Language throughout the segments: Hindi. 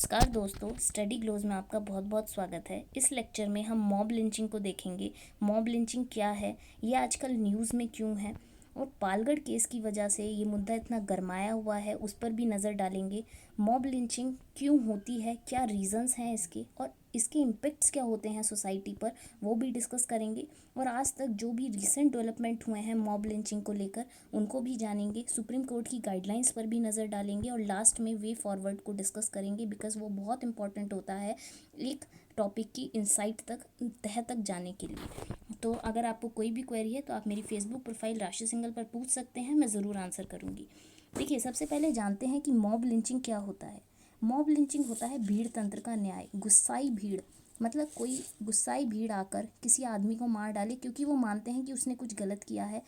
नमस्कार दोस्तों, स्टडी ग्लोज में आपका बहुत बहुत स्वागत है। इस लेक्चर में हम मॉब लिंचिंग को देखेंगे। मॉब लिंचिंग क्या है, ये आजकल न्यूज़ में क्यों है, और पालगढ़ केस की वजह से ये मुद्दा इतना गरमाया हुआ है, उस पर भी नज़र डालेंगे। मॉब लिंचिंग क्यों होती है, क्या रीज़न्स हैं इसके, और इसके इम्पेक्ट्स क्या होते हैं सोसाइटी पर, वो भी डिस्कस करेंगे। और आज तक जो भी रिसेंट डेवलपमेंट हुए हैं मॉब लिंचिंग को लेकर, उनको भी जानेंगे। सुप्रीम कोर्ट की गाइडलाइंस पर भी नज़र डालेंगे और लास्ट में वे फॉरवर्ड को डिस्कस करेंगे, बिकॉज वो बहुत इंपॉर्टेंट होता है एक टॉपिक की इंसाइट तक, तह तक जाने के लिए। तो अगर आपको कोई भी क्वेरी है तो आप मेरी फेसबुक प्रोफाइल राशि सिंगल पर पूछ सकते हैं, मैं ज़रूर आंसर करूँगी। देखिए, सबसे पहले जानते हैं कि मॉब लिंचिंग क्या होता है। मॉब लिंचिंग होता है भीड़ तंत्र का न्याय। गुस्साई भीड़, मतलब कोई गुस्साई भीड़ आकर किसी आदमी को मार डाले क्योंकि वो मानते हैं कि उसने कुछ गलत किया है।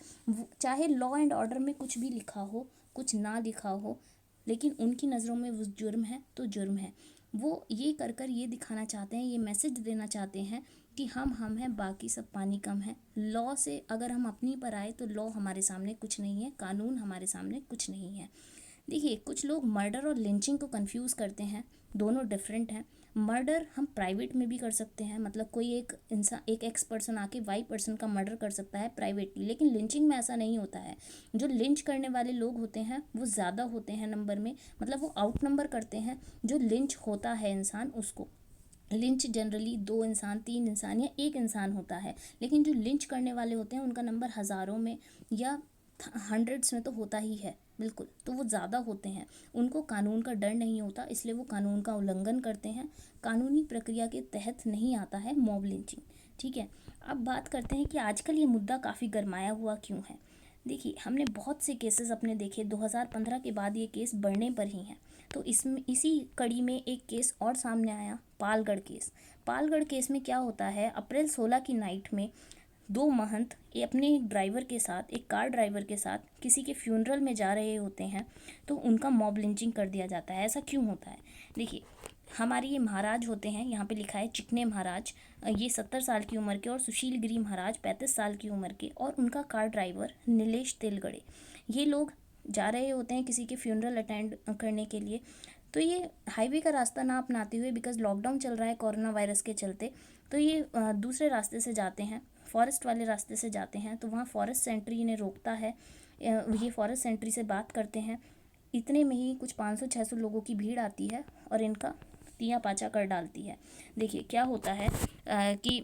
चाहे लॉ एंड ऑर्डर में कुछ भी लिखा हो, कुछ ना लिखा हो, लेकिन उनकी नज़रों में वो जुर्म है तो जुर्म है। वो ये कर कर ये दिखाना चाहते हैं, ये मैसेज देना चाहते हैं कि हम हैं, बाकी सब पानी कम है। लॉ से अगर हम अपनी पर आए तो लॉ हमारे सामने कुछ नहीं है, कानून हमारे सामने कुछ नहीं है। देखिए, कुछ लोग मर्डर और लिंचिंग को कंफ्यूज करते हैं, दोनों डिफरेंट हैं। मर्डर हम प्राइवेट में भी कर सकते हैं, मतलब कोई एक इंसान, एक एक्स पर्सन आके वाई पर्सन का मर्डर कर सकता है प्राइवेटली, लेकिन लिंचिंग में ऐसा नहीं होता है। जो लिंच करने वाले लोग होते हैं वो ज़्यादा होते हैं नंबर में, मतलब वो आउट नंबर करते हैं जो लिंच होता है इंसान उसको। लिंच जनरली 2 इंसान, 3 इंसान या 1 इंसान होता है, लेकिन जो लिंच करने वाले होते हैं उनका नंबर हज़ारों में या हंड्रेड्स में तो होता ही है, बिल्कुल। तो वो ज़्यादा होते हैं, उनको कानून का डर नहीं होता, इसलिए वो कानून का उल्लंघन करते हैं। कानूनी प्रक्रिया के तहत नहीं आता है मॉब लिंचिंग, ठीक है। अब बात करते हैं कि आजकल ये मुद्दा काफ़ी गरमाया हुआ क्यों है। देखिए, हमने बहुत से केसेस अपने देखे, 2015 के बाद ये केस बढ़ने पर ही हैं। तो इसमें इसी कड़ी में एक केस और सामने आया, पालगढ़ केस। पालगढ़ केस में क्या होता है, अप्रैल 16 की नाइट में 2 महंत अपने एक ड्राइवर के साथ, एक कार ड्राइवर के साथ किसी के फ्यूनरल में जा रहे होते हैं, तो उनका मॉब लिंचिंग कर दिया जाता है। ऐसा क्यों होता है? देखिए, हमारे ये महाराज होते हैं, यहाँ पे लिखा है चिकने महाराज, ये 70 साल की उम्र के, और सुशील गिरी महाराज 35 साल की उम्र के, और उनका कार ड्राइवर नीलेश तेलगड़े। ये लोग जा रहे होते हैं किसी के फ्यूनरल अटेंड करने के लिए। तो ये हाईवे का रास्ता ना अपनाते हुए, बिकॉज लॉकडाउन चल रहा है कोरोना वायरस के चलते, तो ये दूसरे रास्ते से जाते हैं, फॉरेस्ट वाले रास्ते से जाते हैं। तो वहाँ फॉरेस्ट सेंट्री इन्हें रोकता है, ये फॉरेस्ट सेंट्री से बात करते हैं। इतने में ही कुछ 500-600 लोगों की भीड़ आती है और इनका तिया पाचा कर डालती है। देखिए, क्या होता है कि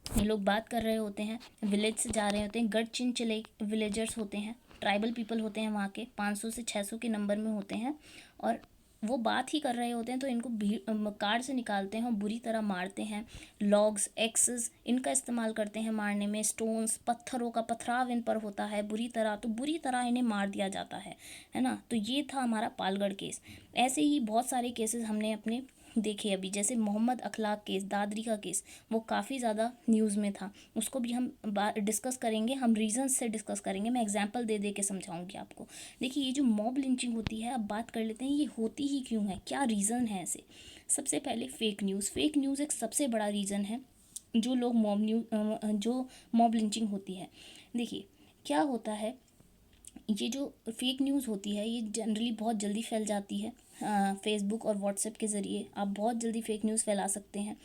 ये लोग बात कर रहे होते हैं, विलेज से जा रहे होते हैं, गढ़चिंचले विलेजर्स होते हैं, ट्राइबल पीपल होते हैं वहाँ के, 500 से 600 के नंबर में होते हैं, और वो बात ही कर रहे होते हैं। तो इनको कार से निकालते हैं और बुरी तरह मारते हैं। लॉग्स, एक्सेस इनका इस्तेमाल करते हैं मारने में, स्टोन्स, पत्थरों का पथराव इन पर होता है बुरी तरह, तो बुरी तरह इन्हें मार दिया जाता है ना। तो ये था हमारा पालगढ़ केस। ऐसे ही बहुत सारे केसेस हमने अपने देखे अभी, जैसे मोहम्मद अखलाक केस, दादरी का केस, वो काफ़ी ज़्यादा न्यूज़ में था, उसको भी हम डिस्कस करेंगे, हम रीजंस से डिस्कस करेंगे, मैं एग्जांपल दे दे के समझाऊंगी आपको। देखिए, ये जो मॉब लिंचिंग होती है, अब बात कर लेते हैं ये होती ही क्यों है, क्या रीज़न है ऐसे। सबसे पहले फेक न्यूज़। फेक न्यूज़ एक सबसे बड़ा रीज़न है जो लोग जो मॉब लिंचिंग होती है। देखिए, क्या होता है, ये जो फेक न्यूज़ होती है ये जनरली बहुत जल्दी फैल जाती है। फेसबुक और व्हाट्सएप के ज़रिए आप बहुत जल्दी फेक न्यूज़ फैला सकते हैं।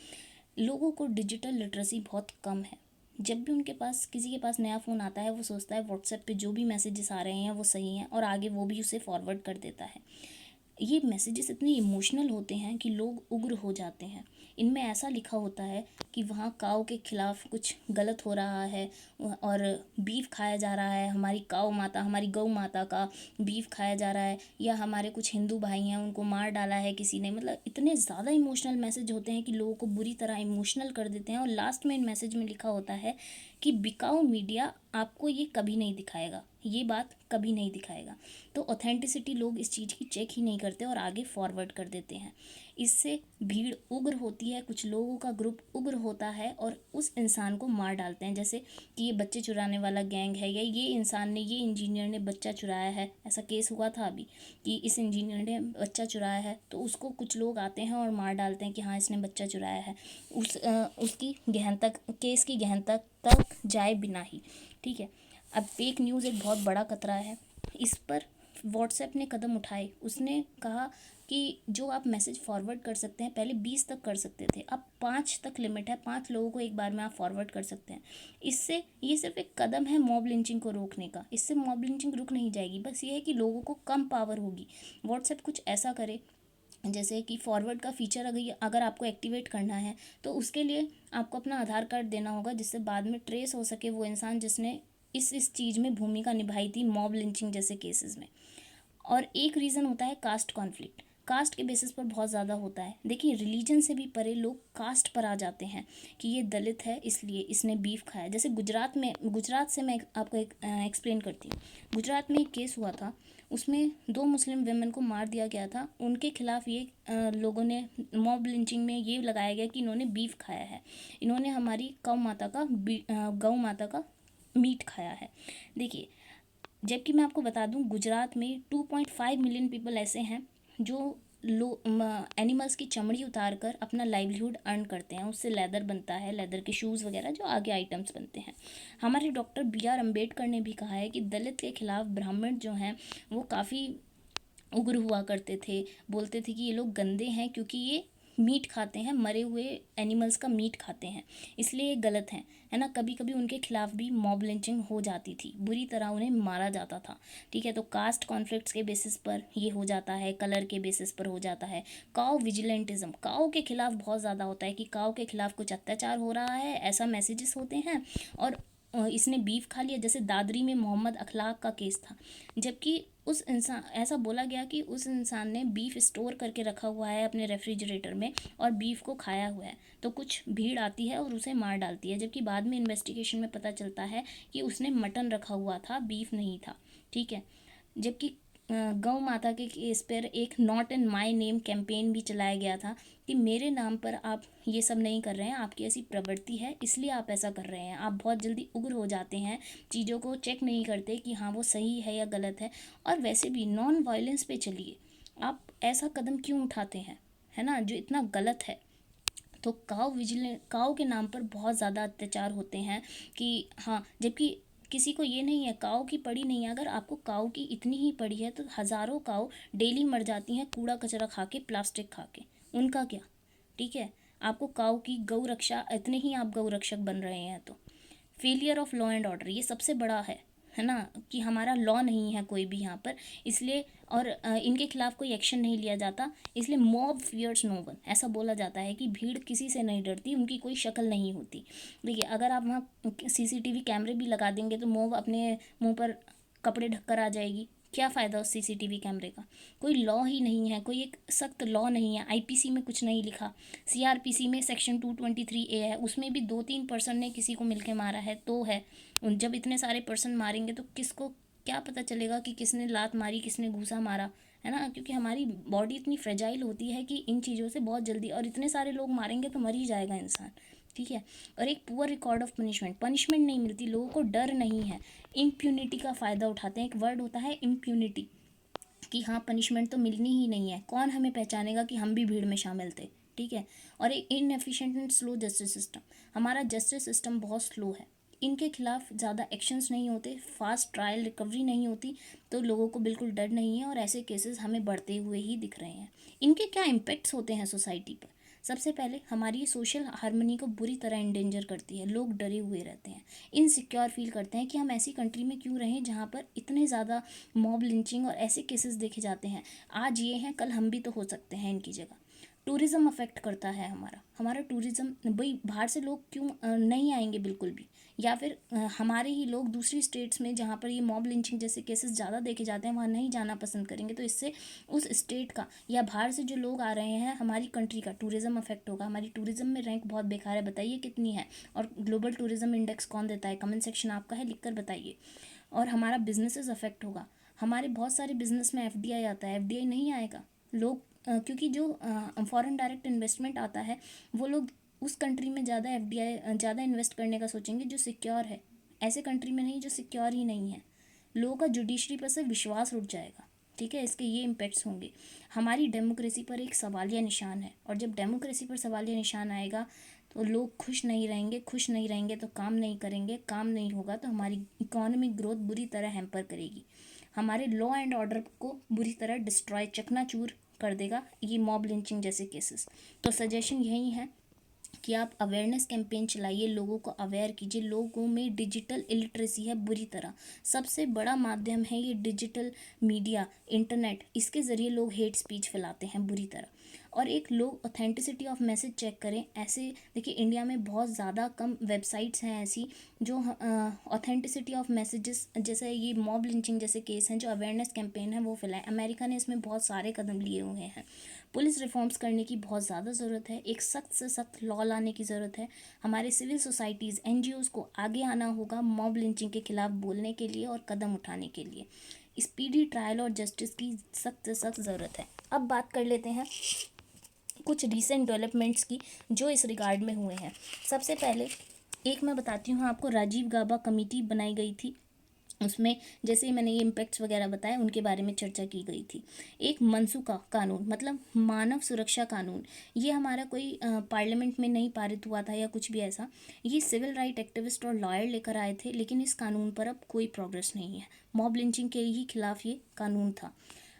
लोगों को डिजिटल लिटरेसी बहुत कम है। जब भी उनके पास, किसी के पास नया फ़ोन आता है, वो सोचता है व्हाट्सएप पे जो भी मैसेजेस आ रहे हैं वो सही हैं, और आगे वो भी उसे फॉरवर्ड कर देता है। ये मैसेजेस इतने इमोशनल होते हैं कि लोग उग्र हो जाते हैं। इनमें ऐसा लिखा होता है कि वहाँ काऊ के खिलाफ कुछ गलत हो रहा है और बीफ खाया जा रहा है, हमारी काऊ माता, हमारी गौ माता का बीफ खाया जा रहा है, या हमारे कुछ हिंदू भाई हैं उनको मार डाला है किसी ने। मतलब इतने ज़्यादा इमोशनल मैसेज होते हैं कि लोगों को बुरी तरह इमोशनल कर देते हैं। और लास्ट में इन मैसेज में लिखा होता है कि बिकाऊ मीडिया आपको ये कभी नहीं दिखाएगा, ये बात कभी नहीं दिखाएगा। तो ऑथेंटिसिटी लोग इस चीज़ की चेक ही नहीं करते और आगे फॉरवर्ड कर देते हैं। इससे भीड़ उग्र होती है, कुछ लोगों का ग्रुप उग्र होता है और उस इंसान को मार डालते हैं। जैसे कि ये बच्चे चुराने वाला गैंग है, या ये इंसान ने, ये इंजीनियर ने बच्चा चुराया है। ऐसा केस हुआ था अभी कि इस इंजीनियर ने बच्चा चुराया है, तो उसको कुछ लोग आते हैं और मार डालते हैं कि हाँ इसने बच्चा चुराया है। उसकी गहनता, केस की गहनता तक जाए बिना ही, ठीक है। अब फेक न्यूज़ एक बहुत बड़ा खतरा है। इस पर व्हाट्सएप ने कदम उठाए, उसने कहा कि जो आप मैसेज फॉरवर्ड कर सकते हैं, पहले 20 तक कर सकते थे, अब 5 तक लिमिट है, 5 लोगों को एक बार में आप फॉरवर्ड कर सकते हैं। इससे ये सिर्फ एक कदम है मॉब लिंचिंग को रोकने का। इससे मॉब लिंचिंग रुक नहीं जाएगी, बस ये है कि लोगों को कम पावर होगी। व्हाट्सएप कुछ ऐसा करे, जैसे कि फॉरवर्ड का फीचर अगर आपको एक्टिवेट करना है तो उसके लिए आपको अपना आधार कार्ड देना होगा, जिससे बाद में ट्रेस हो सके वो इंसान जिसने इस चीज़ में भूमिका निभाई थी मॉब लिंचिंग जैसे केसेस में। और एक रीज़न होता है कास्ट कॉन्फ्लिक्ट। कास्ट के बेसिस पर बहुत ज़्यादा होता है। देखिए, रिलीजन से भी परे लोग कास्ट पर आ जाते हैं कि ये दलित है इसलिए इसने बीफ खाया। जैसे गुजरात से मैं आपको एक एक्सप्लेन करती हूँ। गुजरात में एक केस हुआ था, उसमें 2 मुस्लिम विमेन को मार दिया गया था। उनके खिलाफ ये लोगों ने मॉब लिंचिंग में ये लगाया गया कि इन्होंने बीफ खाया है, इन्होंने हमारी गौ माता का मीट खाया है। देखिए, जबकि मैं आपको बता दूं, गुजरात में 2.5 मिलियन पीपल ऐसे हैं जो एनिमल्स की चमड़ी उतार कर अपना लाइवलीहुड अर्न करते हैं, उससे लेदर बनता है, लेदर के शूज़ वगैरह जो आगे आइटम्स बनते हैं। हमारे डॉक्टर BR अम्बेडकर ने भी कहा है कि दलित के खिलाफ ब्राह्मण जो हैं वो काफ़ी उग्र हुआ करते थे, बोलते थे कि ये लोग गंदे हैं क्योंकि ये मीट खाते हैं, मरे हुए एनिमल्स का मीट खाते हैं, इसलिए ये गलत हैं, है ना। कभी कभी उनके खिलाफ भी मॉब लिंचिंग हो जाती थी, बुरी तरह उन्हें मारा जाता था। ठीक है, तो कास्ट कॉन्फ्लिक्ट्स के बेसिस पर ये हो जाता है, कलर के बेसिस पर हो जाता है। काऊ विजिलेंटिज्म, काऊ के खिलाफ बहुत ज़्यादा होता है कि काऊ के खिलाफ कुछ अत्याचार हो रहा है, ऐसा मैसेजेस होते हैं और इसने बीफ खा लिया। जैसे दादरी में मोहम्मद अखलाक का केस था, जबकि उस इंसान ऐसा बोला गया कि उस इंसान ने बीफ स्टोर करके रखा हुआ है अपने रेफ्रिजरेटर में और बीफ को खाया हुआ है, तो कुछ भीड़ आती है और उसे मार डालती है। जबकि बाद में इन्वेस्टिगेशन में पता चलता है कि उसने मटन रखा हुआ था, बीफ नहीं था। ठीक है, जबकि गौ माता के केस पर एक not in my name campaign भी चलाया गया था कि मेरे नाम पर आप ये सब नहीं कर रहे हैं, आपकी ऐसी प्रवृत्ति है इसलिए आप ऐसा कर रहे हैं। आप बहुत जल्दी उग्र हो जाते हैं, चीज़ों को चेक नहीं करते कि हाँ वो सही है या गलत है। और वैसे भी नॉन वायलेंस पे चलिए, आप ऐसा कदम क्यों उठाते हैं, है ना, जो इतना गलत है। तो काऊ के नाम पर बहुत ज़्यादा अत्याचार होते हैं कि हाँ, जबकि किसी को ये नहीं है, काऊ की पड़ी नहीं है। अगर आपको काऊ की इतनी ही पड़ी है तो हज़ारों काऊ डेली मर जाती हैं कूड़ा कचरा खा के, प्लास्टिक खा के, उनका क्या। ठीक है, आपको काऊ की गौ रक्षा, इतने ही आप गौ रक्षक बन रहे हैं। तो failure of law and order ये सबसे बड़ा है ना, कि हमारा लॉ नहीं है कोई भी यहाँ पर, इसलिए और इनके खिलाफ कोई एक्शन नहीं लिया जाता, इसलिए मॉब फियर्स नो वन। ऐसा बोला जाता है कि भीड़ किसी से नहीं डरती, उनकी कोई शक्ल नहीं होती। देखिए, अगर आप वहाँ CCTV कैमरे भी लगा देंगे तो मॉब अपने मुंह पर कपड़े ढककर आ जाएगी। क्या फ़ायदा उस CCTV कैमरे का, कोई लॉ ही नहीं है, कोई एक सख्त लॉ नहीं है। IPC में कुछ नहीं लिखा, CRPC में सेक्शन 223A है, उसमें भी 2-3 पर्सन ने किसी को मिलके मारा है तो है। जब इतने सारे पर्सन मारेंगे तो किसको क्या पता चलेगा कि किसने लात मारी, किसने घूसा मारा, है ना। क्योंकि हमारी बॉडी इतनी फ्रेजाइल होती है कि इन चीज़ों से बहुत जल्दी, और इतने सारे लोग मारेंगे तो मर ही जाएगा इंसान। ठीक है, और एक पुअर रिकॉर्ड ऑफ पनिशमेंट नहीं मिलती, लोगों को डर नहीं है, इम्प्यूनिटी का फ़ायदा उठाते हैं। एक वर्ड होता है इम्प्यूनिटी, कि हाँ पनिशमेंट तो मिलनी ही नहीं है, कौन हमें पहचानेगा कि हम भी भीड़ में शामिल थे। ठीक है, और एक inefficient and slow justice system, हमारा जस्टिस सिस्टम बहुत स्लो है, इनके खिलाफ ज़्यादा एक्शंस नहीं होते, फास्ट ट्रायल रिकवरी नहीं होती, तो लोगों को बिल्कुल डर नहीं है और ऐसे केसेस हमें बढ़ते हुए ही दिख रहे हैं। इनके क्या इम्पेक्ट्स होते हैं सोसाइटी पर। सबसे पहले हमारी सोशल हार्मनी को बुरी तरह इंडेंजर करती है, लोग डरे हुए रहते हैं, इनसिक्योर फील करते हैं कि हम ऐसी कंट्री में क्यों रहें जहाँ पर इतने ज़्यादा मॉब लिंचिंग और ऐसे केसेस देखे जाते हैं। आज ये हैं, कल हम भी तो हो सकते हैं इनकी जगह। टूरिज़्म अफेक्ट करता है हमारा टूरिज़्म, भाई बाहर से लोग क्यों नहीं आएंगे बिल्कुल भी, या फिर हमारे ही लोग दूसरी स्टेट्स में जहाँ पर ये मॉब लिंचिंग जैसे केसेस ज़्यादा देखे जाते हैं वहाँ नहीं जाना पसंद करेंगे, तो इससे उस स्टेट का या बाहर से जो लोग आ रहे हैं हमारी कंट्री का टूरिज़्म अफेक्ट होगा। हमारी टूरिज़्म में रैंक बहुत बेकार है, बताइए कितनी है, और ग्लोबल टूरिज़्म इंडेक्स कौन देता है, कमेंट सेक्शन आपका है, लिख कर बताइए। और हमारा बिजनेसेस अफेक्ट होगा, हमारे बहुत सारे बिजनेस में FDI आता है, FDI नहीं आएगा, लोग क्योंकि जो फॉरेन डायरेक्ट इन्वेस्टमेंट आता है वो लोग उस कंट्री में ज़्यादा FDI ज़्यादा इन्वेस्ट करने का सोचेंगे जो सिक्योर है, ऐसे कंट्री में नहीं जो सिक्योर ही नहीं है। लोगों का जुडिशरी पर से विश्वास उठ जाएगा। ठीक है, इसके ये इम्पेक्ट्स होंगे। हमारी डेमोक्रेसी पर एक सवालिया निशान है, और जब डेमोक्रेसी पर सवालिया निशान आएगा तो लोग खुश नहीं रहेंगे, खुश नहीं रहेंगे तो काम नहीं करेंगे, काम नहीं होगा तो हमारी इकोनॉमिक ग्रोथ बुरी तरह हैम्पर करेगी। हमारे लॉ एंड ऑर्डर को बुरी तरह डिस्ट्रॉय चकनाचूर कर देगा ये मॉब लिंचिंग जैसे केसेस। तो सजेशन यही है कि आप अवेयरनेस कैंपेन चलाइए, लोगों को अवेयर कीजिए। लोगों में डिजिटल इलिटरेसी है बुरी तरह, सबसे बड़ा माध्यम है ये डिजिटल मीडिया, इंटरनेट, इसके ज़रिए लोग हेट स्पीच फैलाते हैं बुरी तरह। और एक लोग ऑथेंटिसिटी ऑफ मैसेज चेक करें। ऐसे देखिए इंडिया में बहुत ज़्यादा कम वेबसाइट्स हैं ऐसी जो ऑथेंटिसिटी ऑफ मैसेजेस, जैसे ये मॉब लिंचिंग जैसे केस हैं, जो अवेयरनेस कैंपेन है वो फैलाएं। अमेरिका ने इसमें बहुत सारे कदम लिए हुए हैं। पुलिस रिफॉर्म्स करने की बहुत ज़्यादा ज़रूरत है, एक सख्त से सख्त लॉ लाने की ज़रूरत है। हमारे सिविल सोसाइटीज़, एनजीओज़ को आगे आना होगा मॉब लिंचिंग के खिलाफ बोलने के लिए और कदम उठाने के लिए। स्पीडी ट्रायल और जस्टिस की सख्त से सख्त ज़रूरत है। अब बात कर लेते हैं कुछ रीसेंट डेवलपमेंट्स की जो इस रिगार्ड में हुए हैं। सबसे पहले एक मैं बताती हूँ आपको, राजीव गाबा कमेटी बनाई गई थी। उसमें जैसे ही मैंने ये इम्पैक्ट्स वगैरह बताए उनके बारे में चर्चा की गई थी। एक मनसूखा कानून मतलब मानव सुरक्षा कानून, ये हमारा कोई पार्लियामेंट में नहीं पारित हुआ था या कुछ भी ऐसा। ये सिविल राइट एक्टिविस्ट और लॉयर लेकर आए थे, लेकिन इस कानून पर अब कोई प्रोग्रेस नहीं है। मॉब लिंचिंग के ही खिलाफ ये कानून था।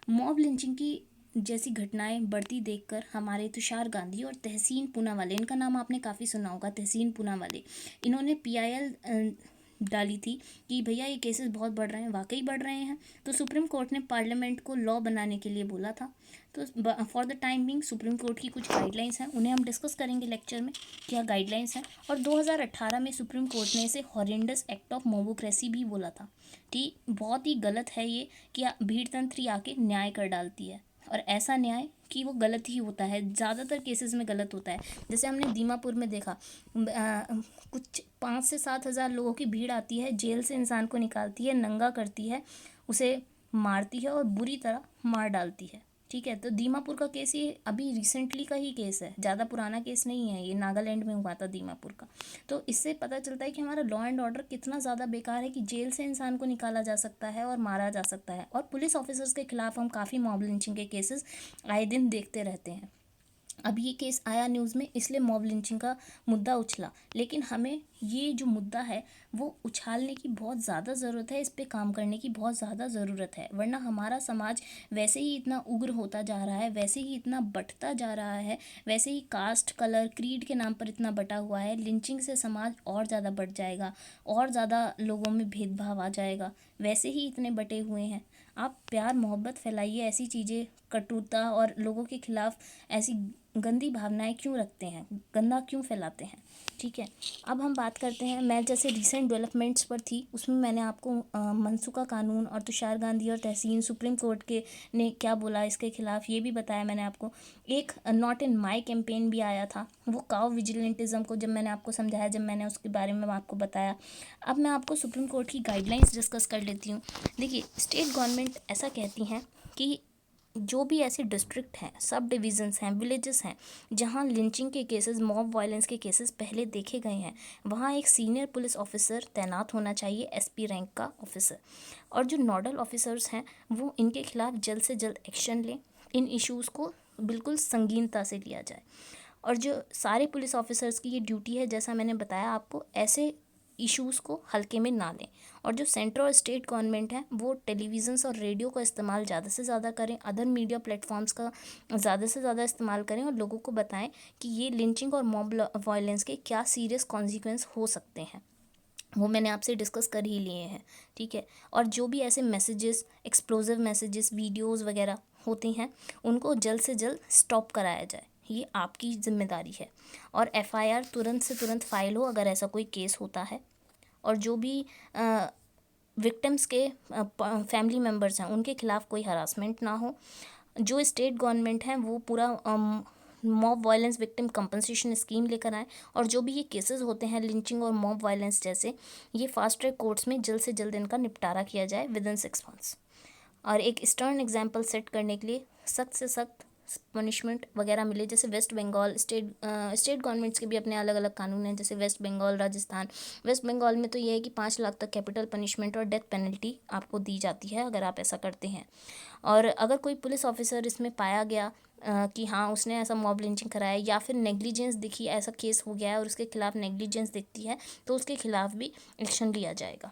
मॉब लिंचिंग की जैसी घटनाएं बढ़ती देखकर हमारे तुषार गांधी और तहसीन पूनावाले, इनका नाम आपने काफ़ी सुना होगा, तहसीन पूनावाले, इन्होंने पीआईएल डाली थी कि भैया ये केसेस बहुत बढ़ रहे हैं। वाकई बढ़ रहे हैं। तो सुप्रीम कोर्ट ने पार्लियामेंट को लॉ बनाने के लिए बोला था। तो for the time being supreme court की कुछ गाइडलाइंस हैं, उन्हें हम डिस्कस करेंगे लेक्चर में, क्या गाइडलाइंस हैं। और 2018 में सुप्रीम कोर्ट ने इसे हॉरेंडस एक्ट ऑफ मोबोक्रेसी भी बोला था। ठीक, बहुत ही गलत है ये कि भीड़ तंत्र आके न्याय कर डालती है, और ऐसा न्याय कि वो गलत ही होता है, ज़्यादातर केसेस में गलत होता है। जैसे हमने दीमापुर में देखा, कुछ 5 से 7 हज़ार लोगों की भीड़ आती है, जेल से इंसान को निकालती है, नंगा करती है, उसे मारती है और बुरी तरह मार डालती है। ठीक है, तो दीमापुर का केस ये अभी रिसेंटली का ही केस है, ज़्यादा पुराना केस नहीं है, ये नागालैंड में हुआ था दीमापुर का। तो इससे पता चलता है कि हमारा लॉ एंड ऑर्डर कितना ज़्यादा बेकार है कि जेल से इंसान को निकाला जा सकता है और मारा जा सकता है। और पुलिस ऑफिसर्स के खिलाफ हम काफ़ी मॉब लिंचिंग के केसेस आए दिन देखते रहते हैं। अब ये केस आया न्यूज़ में, इसलिए मॉब लिंचिंग का मुद्दा उछला, लेकिन हमें ये जो मुद्दा है वो उछालने की बहुत ज़्यादा ज़रूरत है, इस पे काम करने की बहुत ज़्यादा ज़रूरत है। वरना हमारा समाज वैसे ही इतना उग्र होता जा रहा है, वैसे ही इतना बंटता जा रहा है, वैसे ही कास्ट, कलर, क्रीड के नाम पर इतना बटा हुआ है। लिंचिंग से समाज और ज़्यादा बढ़ जाएगा, और ज़्यादा लोगों में भेदभाव आ जाएगा, वैसे ही इतने बटे हुए हैं। आप प्यार मोहब्बत फैलाइए, ऐसी चीज़ें, कटुता और लोगों के खिलाफ ऐसी गंदी भावनाएं क्यों रखते हैं, गंदा क्यों फैलाते हैं। ठीक है, अब हम बात करते हैं, मैं जैसे रिसेंट डेवलपमेंट्स पर थी उसमें मैंने आपको मनसूखा कानून और तुषार गांधी और तहसीन सुप्रीम कोर्ट के ने क्या बोला इसके खिलाफ ये भी बताया मैंने आपको। एक नॉट इन माई कैंपेन भी आया था, वो काउ विजिलेंटिज्म को जब मैंने आपको समझाया, जब मैंने उसके बारे में आपको बताया। अब मैं आपको सुप्रीम कोर्ट की गाइडलाइंस डिस्कस कर लेती हूँ। देखिए, स्टेट गवर्नमेंट ऐसा कहती हैं कि जो भी ऐसे डिस्ट्रिक्ट हैं, सब डिविजन्स हैं, विलेजेस हैं जहां लिंचिंग के केसेस, मॉब वायलेंस के केसेस पहले देखे गए हैं, वहां एक सीनियर पुलिस ऑफिसर तैनात होना चाहिए, एसपी रैंक का ऑफिसर। और जो नोडल ऑफिसर्स हैं वो इनके खिलाफ जल्द से जल्द एक्शन लें, इन इश्यूज़ को बिल्कुल संगीनता से लिया जाए। और जो सारे पुलिस ऑफिसर्स की ये ड्यूटी है, जैसा मैंने बताया आपको, ऐसे इश्यूज़ को हल्के में ना लें। और जो सेंट्रल और स्टेट गवर्नमेंट है वो टेलीविज़न्स और रेडियो का इस्तेमाल ज़्यादा से ज़्यादा करें, अदर मीडिया प्लेटफॉर्म्स का ज़्यादा से ज़्यादा इस्तेमाल करें और लोगों को बताएं कि ये लिंचिंग और मॉब वायलेंस के क्या सीरियस कॉन्सिक्वेंस हो सकते हैं, वो मैंने आपसे डिस्कस कर ही लिए हैं। ठीक है, और जो भी ऐसे मैसेजेस, एक्सप्लोजिव मैसेजेस, वीडियोस वगैरह होती हैं उनको जल्द से जल्द स्टॉप कराया जाए, ये आपकी जिम्मेदारी है। और एफआईआर तुरंत से तुरंत फाइल हो अगर ऐसा कोई केस होता है। और जो भी विक्टिम्स के फैमिली मेम्बर्स हैं उनके खिलाफ कोई हरासमेंट ना हो। जो स्टेट गवर्नमेंट है वो पूरा mob violence victim compensation scheme लेकर आए, और जो भी ये केसेस होते हैं लिंचिंग और मॉब वायलेंस जैसे, ये फास्ट ट्रैक कोर्ट्स में जल्द से जल्द इनका निपटारा किया जाए विदिन 6 मंथ्स। और एक स्टर्न एग्जाम्पल सेट करने के लिए सख्त से सख्त पनिशमेंट वगैरह मिले। जैसे वेस्ट बंगाल, स्टेट गवर्नमेंट्स के भी अपने अलग अलग कानून हैं, जैसे वेस्ट बंगाल, राजस्थान। वेस्ट बंगाल में तो ये है कि 5 लाख तक कैपिटल पनिशमेंट और डेथ पेनल्टी आपको दी जाती है अगर आप ऐसा करते हैं। और अगर कोई पुलिस ऑफिसर इसमें पाया गया कि हाँ उसने ऐसा मॉब लिंचिंग कराया या फिर नेग्लिजेंस दिखी, ऐसा केस हो गया है और उसके खिलाफ नेग्लिजेंस दिखती है, तो उसके खिलाफ भी एक्शन लिया जाएगा।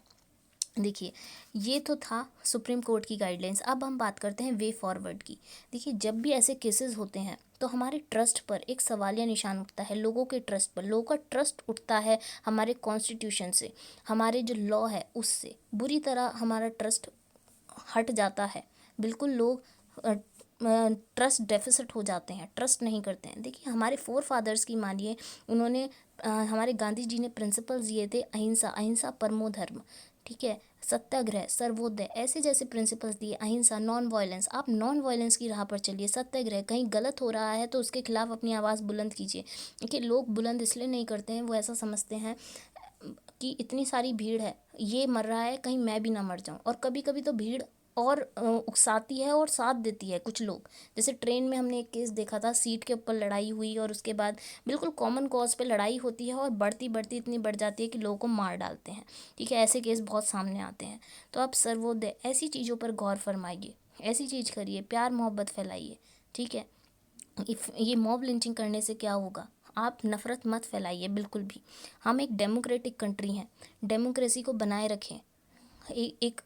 देखिए, ये तो था सुप्रीम कोर्ट की गाइडलाइंस। अब हम बात करते हैं वे फॉरवर्ड की। देखिए, जब भी ऐसे केसेस होते हैं तो हमारे ट्रस्ट पर एक सवालिया निशान उठता है, लोगों के ट्रस्ट पर। लोगों का ट्रस्ट उठता है हमारे कॉन्स्टिट्यूशन से, हमारे जो लॉ है उससे बुरी तरह हमारा ट्रस्ट हट जाता है। बिल्कुल लोग ट्रस्ट डेफिसिट हो जाते हैं, ट्रस्ट नहीं करते हैं। देखिए, हमारे फोर फादर्स की मानिए, उन्होंने हमारे गांधी जी ने प्रिंसिपल्स दिए थे, अहिंसा, अहिंसा परमो धर्म, ठीक है, सत्याग्रह, सर्वोदय, ऐसे जैसे प्रिंसिपल्स दिए, अहिंसा, नॉन वायलेंस। आप नॉन वायलेंस की राह पर चलिए, सत्याग्रह, कहीं गलत हो रहा है तो उसके खिलाफ अपनी आवाज़ बुलंद कीजिए। देखिए, लोग बुलंद इसलिए नहीं करते हैं, वो ऐसा समझते हैं कि इतनी सारी भीड़ है, ये मर रहा है, कहीं मैं भी ना मर जाऊं। और कभी कभी तो भीड़ और उकसाती है और साथ देती है कुछ लोग। जैसे ट्रेन में हमने एक केस देखा था, सीट के ऊपर लड़ाई हुई और उसके बाद बिल्कुल कॉमन कॉज पे लड़ाई होती है और बढ़ती बढ़ती इतनी बढ़ जाती है कि लोगों को मार डालते हैं। ठीक है, ऐसे केस बहुत सामने आते हैं। तो आप सर्वोदय, ऐसी चीज़ों पर गौर फरमाइए, ऐसी चीज़ करिए, प्यार मोहब्बत फैलाइए। ठीक है, ये मॉब लिंचिंग करने से क्या होगा, आप नफ़रत मत फैलाइए बिल्कुल भी। हम एक डेमोक्रेटिक कंट्री हैं, डेमोक्रेसी को बनाए रखें। एक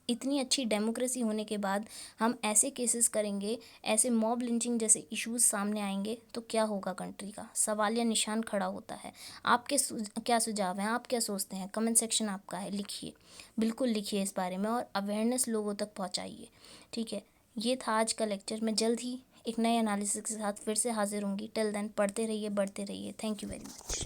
इतनी अच्छी डेमोक्रेसी होने के बाद हम ऐसे केसेस करेंगे, ऐसे मॉब लिंचिंग जैसे इश्यूज सामने आएंगे तो क्या होगा, कंट्री का सवालिया निशान खड़ा होता है। आपके क्या सुझाव हैं, आप क्या सोचते हैं? कमेंट सेक्शन आपका है, लिखिए, बिल्कुल लिखिए इस बारे में और अवेयरनेस लोगों तक पहुंचाइए। ठीक है, ये था आज का लेक्चर। मैं जल्द ही एक नए एनालिसिस के साथ फिर से हाजिर होंगी। टिल देन पढ़ते रहिए, बढ़ते रहिए। Thank you very much.